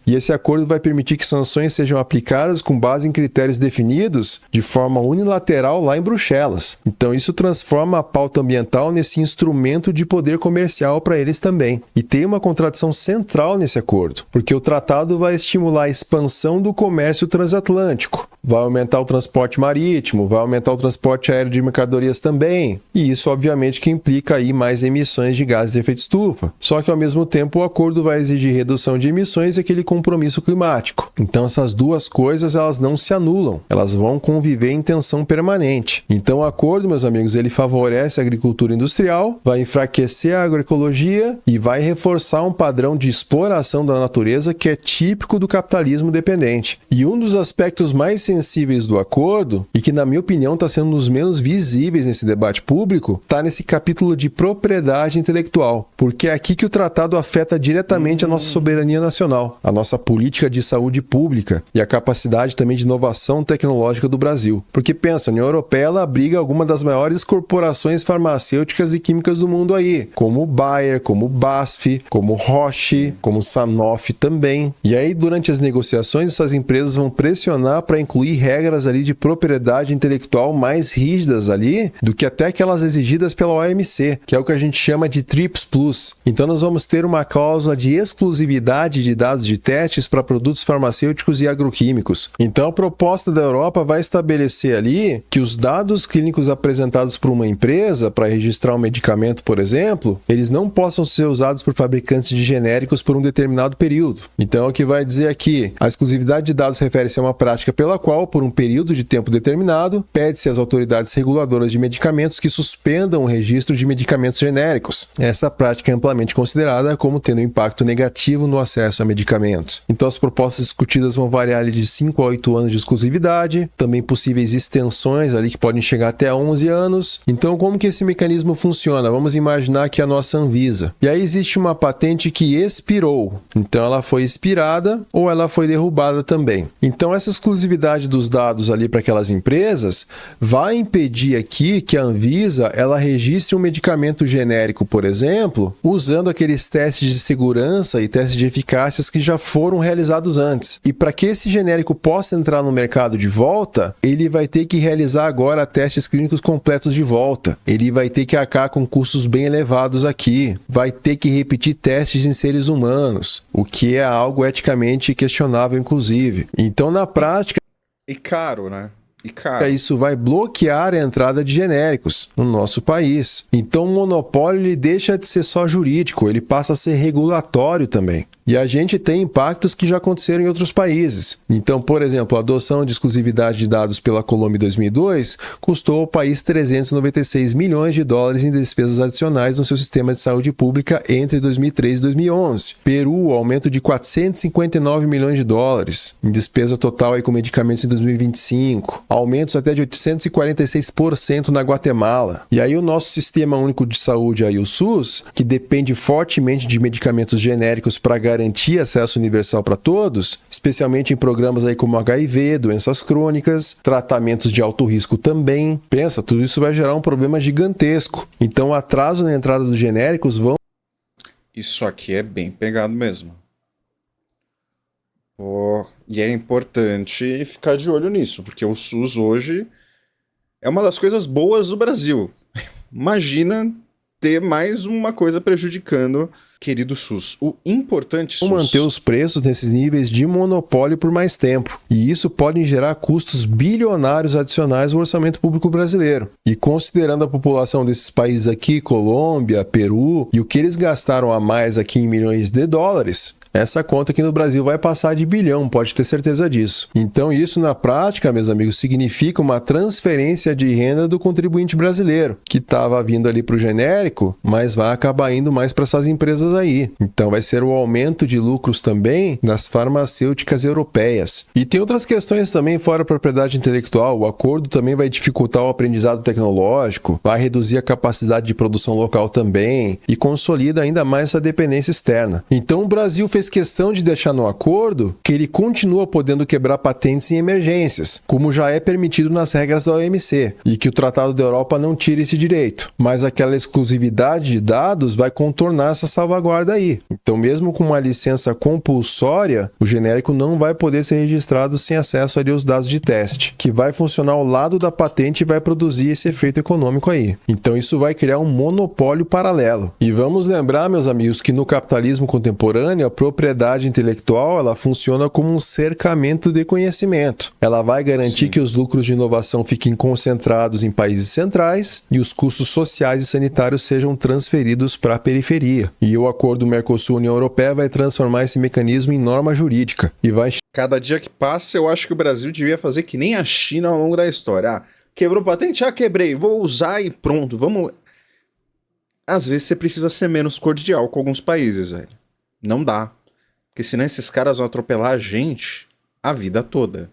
E esse acordo vai permitir que sanções sejam aplicadas com base em critérios definidos de forma unilateral lá em Bruxelas. Então isso transforma a pauta ambiental nesse instrumento de poder comercial para eles também. E tem uma contradição central nesse acordo, porque o tratado vai estimular a expansão do comércio transatlântico, vai aumentar o transporte marítimo, vai aumentar o transporte aéreo de mercadorias também. E isso obviamente que implica aí mais emissões de gases de efeito estufa. Só que ao mesmo tempo o acordo vai exigir redução de emissões e aquele compromisso climático. Então essas duas coisas elas não se anulam, elas vão conviver em tensão permanente. Então o acordo, meus amigos, ele favorece a agricultura industrial, vai enfraquecer a agroecologia e vai reforçar um padrão de exploração da natureza que é típico do capitalismo dependente. E um dos aspectos mais sensíveis do acordo, e que na minha opinião está sendo um dos menos visíveis nesse debate público, está nesse capítulo de propriedade intelectual, porque é aqui que o tratado afeta diretamente a nossa soberania nacional, a nossa política de saúde pública e a capacidade também de inovação tecnológica do Brasil. Porque pensa, a União Europeia ela abriga algumas das maiores corporações farmacêuticas e químicas do mundo aí, como o Bayer, como o BASF, como o Roche, como o Sanofi também. E aí, durante as negociações, essas empresas vão pressionar para incluir incluir regras ali de propriedade intelectual mais rígidas ali do que até aquelas exigidas pela OMC, que é o que a gente chama de TRIPS Plus. Então nós vamos ter uma cláusula de exclusividade de dados de testes para produtos farmacêuticos e agroquímicos. Então a proposta da Europa vai estabelecer ali que os dados clínicos apresentados por uma empresa para registrar um medicamento, por exemplo, eles não possam ser usados por fabricantes de genéricos por um determinado período. Então o que vai dizer aqui, a exclusividade de dados refere-se a uma prática pela qual, por um período de tempo determinado, pede-se às autoridades reguladoras de medicamentos que suspendam o registro de medicamentos genéricos. Essa prática é amplamente considerada como tendo impacto negativo no acesso a medicamentos. Então as propostas discutidas vão variar de 5 a 8 anos de exclusividade, também possíveis extensões ali que podem chegar até 11 anos. Então como que esse mecanismo funciona? Vamos imaginar que a nossa Anvisa. E aí existe uma patente que expirou. Então ela foi expirada ou ela foi derrubada também. Então essa exclusividade dos dados ali para aquelas empresas vai impedir aqui que a Anvisa ela registre um medicamento genérico, por exemplo, usando aqueles testes de segurança e testes de eficácia que já foram realizados antes. E para que esse genérico possa entrar no mercado de volta, ele vai ter que realizar agora testes clínicos completos de volta. Ele vai ter que arcar com custos bem elevados aqui. Vai ter que repetir testes em seres humanos, o que é algo eticamente questionável, inclusive. Então, na prática... E caro, né? E caro. Isso vai bloquear a entrada de genéricos no nosso país. Então, o monopólio ele deixa de ser só jurídico, ele passa a ser regulatório também. E a gente tem impactos que já aconteceram em outros países. Então, por exemplo, a adoção de exclusividade de dados pela Colômbia em 2002 custou ao país 396 milhões de dólares em despesas adicionais no seu sistema de saúde pública entre 2003 e 2011. Peru, aumento de 459 milhões de dólares em despesa total aí com medicamentos em 2025. Aumentos até de 846% na Guatemala. E aí o nosso Sistema Único de Saúde, aí, o SUS, que depende fortemente de medicamentos genéricos para garantir acesso universal para todos, especialmente em programas aí como HIV, doenças crônicas, tratamentos de alto risco também. Pensa, tudo isso vai gerar um problema gigantesco. Então, o atraso na entrada dos genéricos vão... Isso aqui é bem pegado mesmo. E é importante ficar de olho nisso, porque o SUS hoje é uma das coisas boas do Brasil. Imagina ter mais uma coisa prejudicando querido SUS. O importante SUS... manter os preços nesses níveis de monopólio por mais tempo. E isso pode gerar custos bilionários adicionais no orçamento público brasileiro. E considerando a população desses países aqui, Colômbia, Peru, e o que eles gastaram a mais aqui em milhões de dólares... essa conta aqui no Brasil vai passar de bilhão, pode ter certeza disso. Então isso na prática, meus amigos, significa uma transferência de renda do contribuinte brasileiro, que estava vindo ali para o genérico, mas vai acabar indo mais para essas empresas aí. Então vai ser o aumento de lucros também das farmacêuticas europeias. E tem outras questões também fora a propriedade intelectual. O acordo também vai dificultar o aprendizado tecnológico, vai reduzir a capacidade de produção local também e consolida ainda mais essa dependência externa. Então o Brasil fez questão de deixar no acordo que ele continua podendo quebrar patentes em emergências, como já é permitido nas regras da OMC, e que o Tratado da Europa não tira esse direito. Mas aquela exclusividade de dados vai contornar essa salvaguarda aí. Então, mesmo com uma licença compulsória, o genérico não vai poder ser registrado sem acesso ali aos dados de teste, que vai funcionar ao lado da patente e vai produzir esse efeito econômico aí. Então, isso vai criar um monopólio paralelo. E vamos lembrar, meus amigos, que no capitalismo contemporâneo, a propriedade intelectual ela funciona como um cercamento de conhecimento. Ela vai garantir que os lucros de inovação fiquem concentrados em países centrais e os custos sociais e sanitários sejam transferidos para a periferia. E o acordo Mercosul-União Europeia vai transformar esse mecanismo em norma jurídica e vai... Cada dia que passa, eu acho que o Brasil devia fazer que nem a China ao longo da história. Quebrou patente? Quebrei. Vou usar e pronto. Vamos... Às vezes você precisa ser menos cordial com alguns países, velho. Não dá. Porque senão esses caras vão atropelar a gente a vida toda.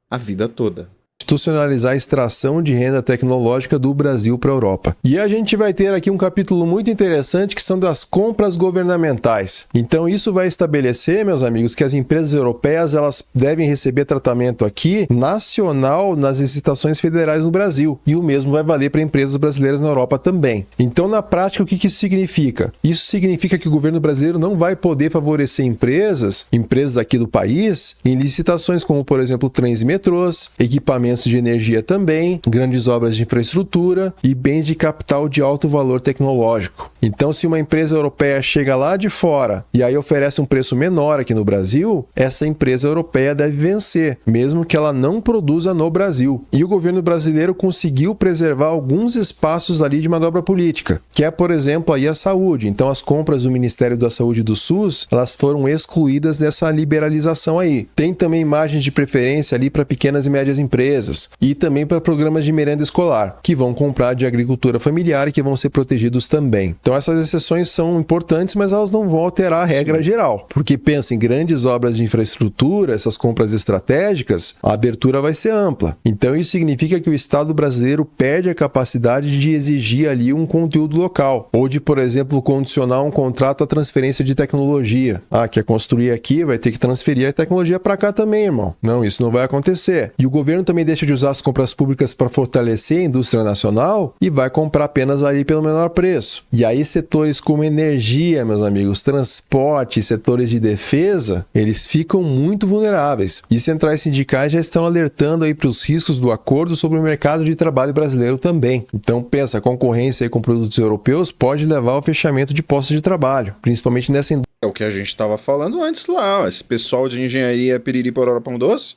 A vida toda. institucionalizar a extração de renda tecnológica do Brasil para a Europa. E a gente vai ter aqui um capítulo muito interessante que são das compras governamentais. Então isso vai estabelecer, meus amigos, que as empresas europeias elas devem receber tratamento aqui nacional nas licitações federais no Brasil. E o mesmo vai valer para empresas brasileiras na Europa também. Então, na prática, o que isso significa? Isso significa que o governo brasileiro não vai poder favorecer empresas aqui do país, em licitações como, por exemplo, trens e metrôs, equipamentos de energia também, grandes obras de infraestrutura e bens de capital de alto valor tecnológico. Então, se uma empresa europeia chega lá de fora e aí oferece um preço menor aqui no Brasil, essa empresa europeia deve vencer, mesmo que ela não produza no Brasil. E o governo brasileiro conseguiu preservar alguns espaços ali de manobra política, que é, por exemplo, aí a saúde. Então, as compras do Ministério da Saúde e do SUS, elas foram excluídas dessa liberalização aí. Tem também imagens de preferência ali para pequenas e médias empresas e também para programas de merenda escolar, que vão comprar de agricultura familiar e que vão ser protegidos também. Então, essas exceções são importantes, mas elas não vão alterar a regra geral, porque pensa em grandes obras de infraestrutura, essas compras estratégicas, a abertura vai ser ampla. Então, isso significa que o Estado brasileiro perde a capacidade de exigir ali um conteúdo local, ou de, por exemplo, condicionar um contrato à transferência de tecnologia. Quer construir aqui, vai ter que transferir a tecnologia para cá também, irmão. Não, isso não vai acontecer. E o governo também deixa de usar as compras públicas para fortalecer a indústria nacional e vai comprar apenas ali pelo menor preço. E aí setores como energia, meus amigos, transporte, setores de defesa, eles ficam muito vulneráveis. E centrais sindicais já estão alertando aí para os riscos do acordo sobre o mercado de trabalho brasileiro também. Então pensa, a concorrência aí com produtos europeus pode levar ao fechamento de postos de trabalho, principalmente nessa indústria. É o que a gente estava falando antes lá, esse pessoal de engenharia piriri porora pão doce.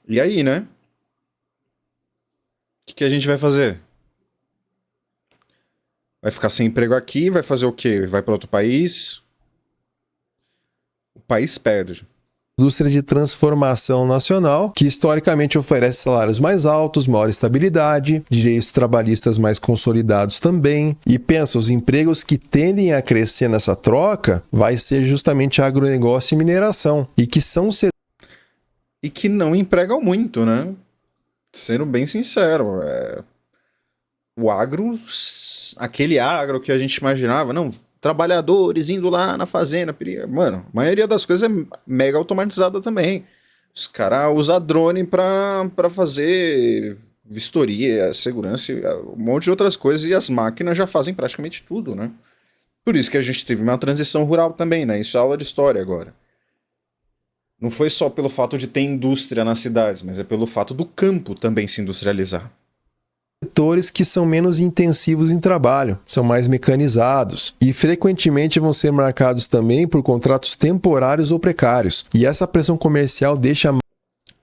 E aí, né? O que a gente vai fazer? Vai ficar sem emprego aqui, vai fazer o quê? Vai para outro país? O país perde. Indústria de transformação nacional, que historicamente oferece salários mais altos, maior estabilidade, direitos trabalhistas mais consolidados também. E pensa, os empregos que tendem a crescer nessa troca vai ser justamente agronegócio e mineração, e que são e que não empregam muito, né? Sendo bem sincero, o agro, aquele agro que a gente imaginava, não, trabalhadores indo lá na fazenda, mano, a maioria das coisas é mega automatizada também. Os caras usam drone pra fazer vistoria, segurança, um monte de outras coisas, e as máquinas já fazem praticamente tudo, né? Por isso que a gente teve uma transição rural também, né? Isso é aula de história agora. Não foi só pelo fato de ter indústria nas cidades, mas é pelo fato do campo também se industrializar. Setores que são menos intensivos em trabalho, são mais mecanizados e frequentemente vão ser marcados também por contratos temporários ou precários. E essa pressão comercial deixa...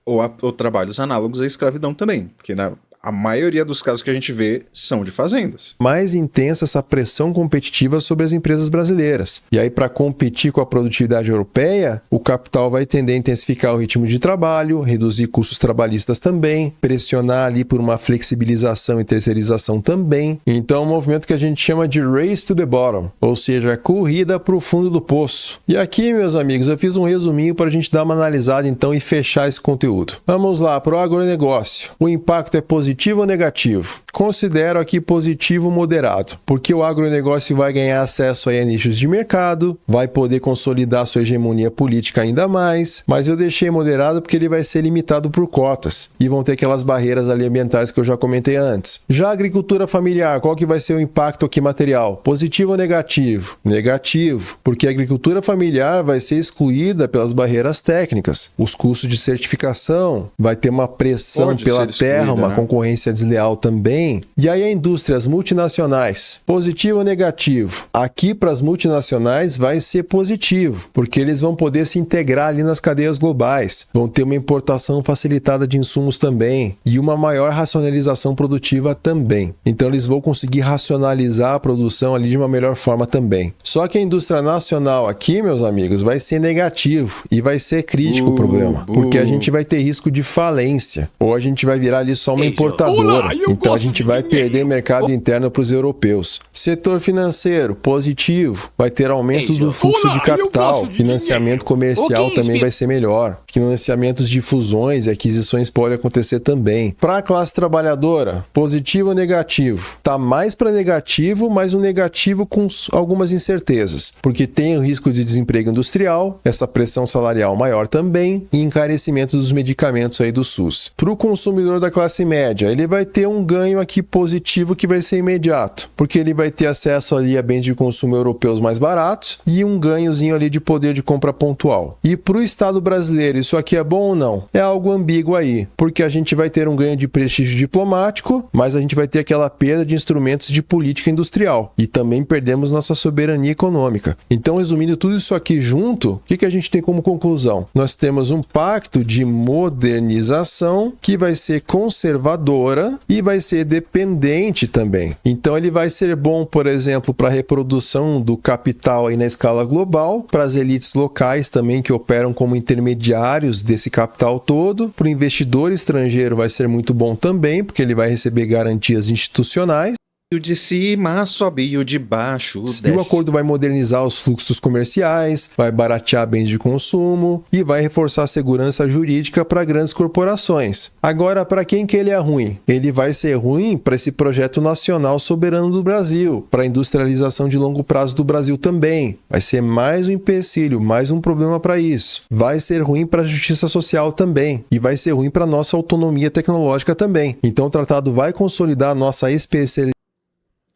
Ou trabalhos análogos à escravidão também, porque a maioria dos casos que a gente vê são de fazendas. Mais intensa essa pressão competitiva sobre as empresas brasileiras. E aí, para competir com a produtividade europeia, o capital vai tender a intensificar o ritmo de trabalho, reduzir custos trabalhistas também, pressionar ali por uma flexibilização e terceirização também. Então, é um movimento que a gente chama de race to the bottom, ou seja, a corrida para o fundo do poço. E aqui, meus amigos, eu fiz um resuminho para a gente dar uma analisada então e fechar esse conteúdo. Vamos lá, para o agronegócio. O impacto é positivo ou negativo? Considero aqui positivo moderado, porque o agronegócio vai ganhar acesso aí a nichos de mercado, vai poder consolidar sua hegemonia política ainda mais, mas eu deixei moderado porque ele vai ser limitado por cotas e vão ter aquelas barreiras ali ambientais que eu já comentei antes. Já a agricultura familiar, qual que vai ser o impacto aqui material? Positivo ou negativo? Negativo, porque a agricultura familiar vai ser excluída pelas barreiras técnicas, os custos de certificação, vai ter uma pressão pela terra, uma concorrência desleal também. E aí a indústria, as multinacionais, positivo ou negativo? Aqui para as multinacionais vai ser positivo, porque eles vão poder se integrar ali nas cadeias globais, vão ter uma importação facilitada de insumos também e uma maior racionalização produtiva também. Então eles vão conseguir racionalizar a produção ali de uma melhor forma também. Só que a indústria nacional aqui, meus amigos, vai ser negativo e vai ser crítico o problema, porque a gente vai ter risco de falência, ou a gente vai virar ali só uma importadora. Então a gente vai perder mercado interno para os europeus. Setor financeiro, positivo, vai ter aumento do fluxo de capital, financiamento comercial também vai ser melhor, financiamentos de fusões e aquisições podem acontecer também. Para a classe trabalhadora, positivo ou negativo? Tá mais para negativo, mas um negativo com algumas incertezas, porque tem o risco de desemprego industrial, essa pressão salarial maior também e encarecimento dos medicamentos aí do SUS. Para o consumidor da classe média, ele vai ter um ganho aqui positivo que vai ser imediato, porque ele vai ter acesso ali a bens de consumo europeus mais baratos e um ganhozinho ali de poder de compra pontual. E para o Estado brasileiro, isso aqui é bom ou não? É algo ambíguo aí, porque a gente vai ter um ganho de prestígio diplomático, mas a gente vai ter aquela perda de instrumentos de política industrial e também perdemos nossa soberania econômica. Então, resumindo tudo isso aqui junto, o que a gente tem como conclusão? Nós temos um pacto de modernização que vai ser conservadora e vai ser dependente também. Então, ele vai ser bom, por exemplo, para a reprodução do capital aí na escala global, para as elites locais também que operam como intermediários desse capital todo, para o investidor estrangeiro vai ser muito bom também, porque ele vai receber garantias institucionais. O de cima sobe e o de baixo desce. E o acordo vai modernizar os fluxos comerciais, vai baratear bens de consumo e vai reforçar a segurança jurídica para grandes corporações. Agora, para quem que ele é ruim? Ele vai ser ruim para esse projeto nacional soberano do Brasil, para a industrialização de longo prazo do Brasil também. Vai ser mais um empecilho, mais um problema para isso. Vai ser ruim para a justiça social também e vai ser ruim para a nossa autonomia tecnológica também. Então, o tratado vai consolidar a nossa especialização.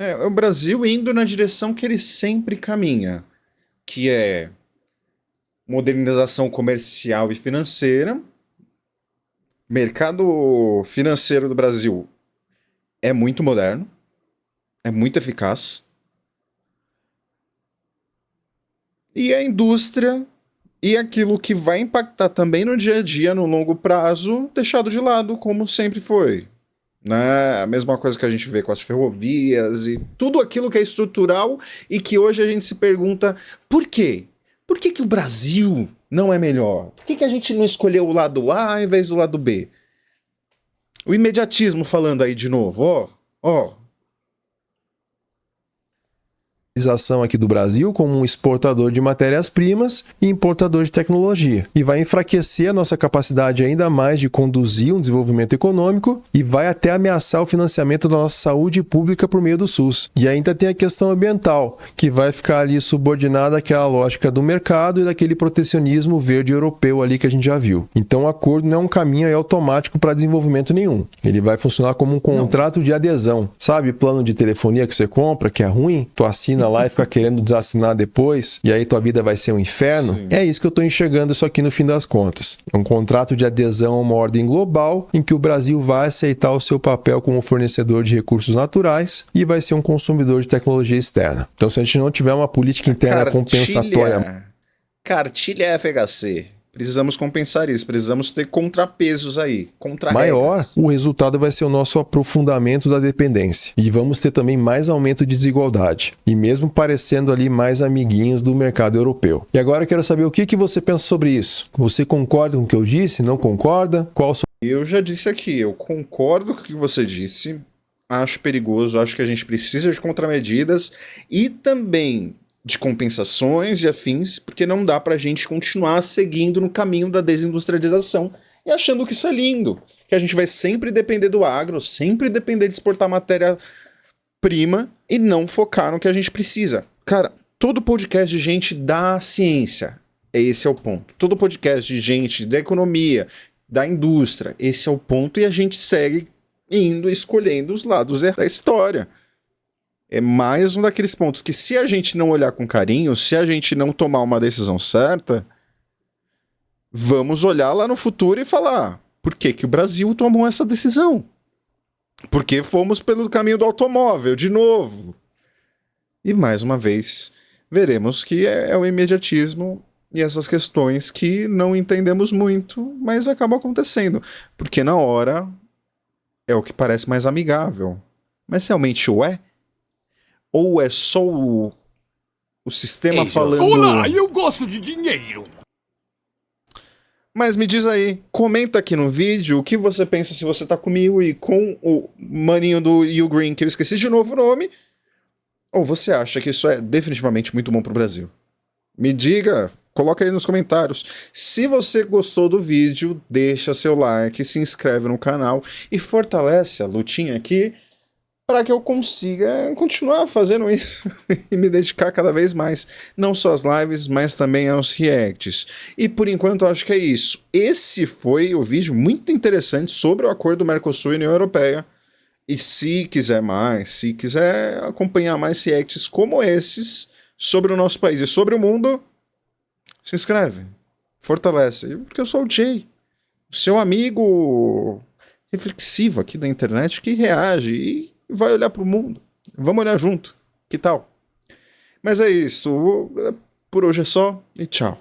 É o Brasil indo na direção que ele sempre caminha, que é modernização comercial e financeira. Mercado financeiro do Brasil é muito moderno, é muito eficaz. E a indústria e aquilo que vai impactar também no dia a dia, no longo prazo, deixado de lado, como sempre foi. Né? A mesma coisa que a gente vê com as ferrovias e tudo aquilo que é estrutural e que hoje a gente se pergunta por quê? Por que que o Brasil não é melhor? Por que que a gente não escolheu o lado A ao invés do lado B? O imediatismo falando aí de novo, ó. Aqui do Brasil como um exportador de matérias-primas e importador de tecnologia. E vai enfraquecer a nossa capacidade ainda mais de conduzir um desenvolvimento econômico e vai até ameaçar o financiamento da nossa saúde pública por meio do SUS. E ainda tem a questão ambiental, que vai ficar ali subordinada àquela lógica do mercado e daquele protecionismo verde europeu ali que a gente já viu. Então o acordo não é um caminho automático para desenvolvimento nenhum. Ele vai funcionar como um contrato de adesão. Sabe, plano de telefonia que você compra, que é ruim, tu assina lá e fica querendo desassinar depois, e aí tua vida vai ser um inferno. Sim. É isso que eu estou enxergando isso aqui no fim das contas. É um contrato de adesão a uma ordem global em que o Brasil vai aceitar o seu papel como fornecedor de recursos naturais e vai ser um consumidor de tecnologia externa. Então, se a gente não tiver uma política interna compensatória... Cartilha FHC. Precisamos compensar isso, precisamos ter contrapesos aí, maior, o resultado vai ser o nosso aprofundamento da dependência. E vamos ter também mais aumento de desigualdade. E mesmo parecendo ali mais amiguinhos do mercado europeu. E agora eu quero saber o que você pensa sobre isso. Você concorda com o que eu disse? Não concorda? Qual Eu já disse aqui, eu concordo com o que você disse. Acho perigoso, acho que a gente precisa de contramedidas e também de compensações e afins, porque não dá pra gente continuar seguindo no caminho da desindustrialização e achando que isso é lindo, que a gente vai sempre depender do agro, sempre depender de exportar matéria-prima e não focar no que a gente precisa. Cara, todo podcast de gente da ciência, esse é o ponto. Todo podcast de gente da economia, da indústria, esse é o ponto e a gente segue indo escolhendo os lados da história. É mais um daqueles pontos que se a gente não olhar com carinho, se a gente não tomar uma decisão certa, vamos olhar lá no futuro e falar, por que que o Brasil tomou essa decisão? Porque fomos pelo caminho do automóvel, de novo. E mais uma vez, veremos que é o imediatismo e essas questões que não entendemos muito, mas acabam acontecendo. Porque na hora é o que parece mais amigável. Mas realmente o é? Ou é só o sistema falando... Olá, eu gosto de dinheiro. Mas me diz aí, comenta aqui no vídeo o que você pensa se você tá comigo e com o maninho do You Green, que eu esqueci de novo o nome. Ou você acha que isso é definitivamente muito bom pro Brasil? Me diga, coloca aí nos comentários. Se você gostou do vídeo, deixa seu like, se inscreve no canal e fortalece a lutinha aqui para que eu consiga continuar fazendo isso e me dedicar cada vez mais, não só às lives, mas também aos reacts. E por enquanto eu acho que é isso. Esse foi o vídeo muito interessante sobre o acordo Mercosul e União Europeia. E se quiser mais, se quiser acompanhar mais reacts como esses sobre o nosso país e sobre o mundo, se inscreve, fortalece. Porque eu sou o Jay, seu amigo reflexivo aqui da internet que reage e vai olhar pro mundo. Vamos olhar junto. Que tal? Mas é isso. Por hoje é só e tchau.